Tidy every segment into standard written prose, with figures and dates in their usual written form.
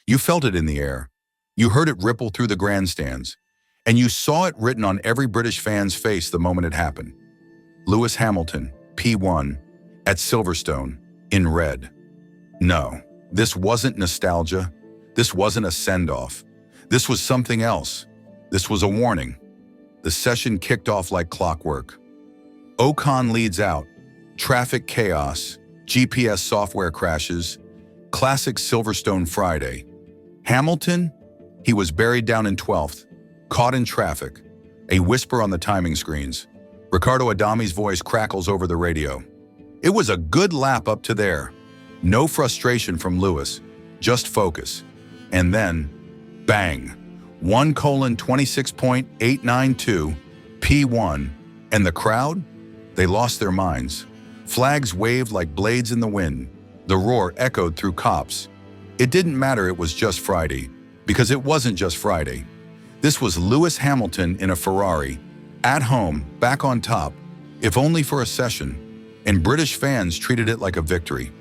You felt it in the air. You heard it ripple through the grandstands. And you saw it written on every British fan's face the moment it happened. Lewis Hamilton, P1, at Silverstone, in red. No, this wasn't nostalgia. This wasn't a send-off. This was something else. This was a warning. The session kicked off like clockwork. Ocon leads out. Traffic chaos. GPS software crashes. Classic Silverstone Friday. Hamilton? He was buried down in 12th. Caught in traffic. A whisper on the timing screens. Ricardo Adami's voice crackles over the radio. It was a good lap up to there. No frustration from Lewis. Just focus. And then, bang. 1:26.892, P1, and the crowd? They lost their minds. Flags waved like blades in the wind. The roar echoed through cops. It didn't matter it was just Friday, because it wasn't just Friday. This was Lewis Hamilton in a Ferrari, at home, back on top, if only for a session, and British fans treated it like a victory.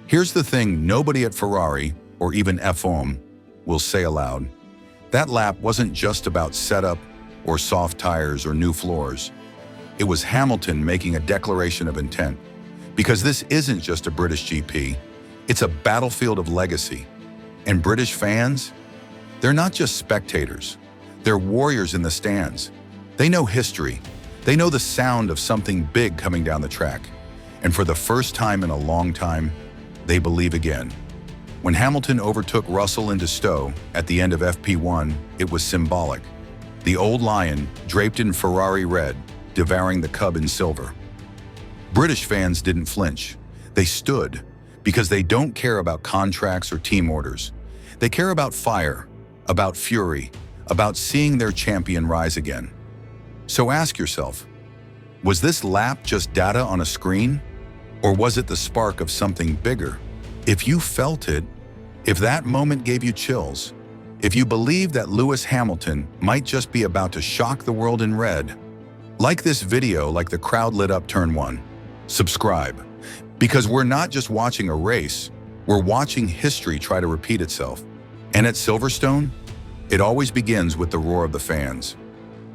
Here's the thing nobody at Ferrari, or even F1, will say aloud. That lap wasn't just about setup or soft tires or new floors. It was Hamilton making a declaration of intent. Because this isn't just a British GP, it's a battlefield of legacy. And British fans? They're not just spectators. They're warriors in the stands. They know history. They know the sound of something big coming down the track. And for the first time in a long time, they believe again. When Hamilton overtook Russell into Stowe at the end of FP1, it was symbolic. The old lion, draped in Ferrari red, devouring the cub in silver. British fans didn't flinch. They stood, because they don't care about contracts or team orders. They care about fire, about fury, about seeing their champion rise again. So ask yourself, was this lap just data on a screen? Or was it the spark of something bigger? If you felt it, if that moment gave you chills, if you believe that Lewis Hamilton might just be about to shock the world in red, like this video like the crowd lit up turn 1. Subscribe, because we're not just watching a race, we're watching history try to repeat itself. And at Silverstone, it always begins with the roar of the fans.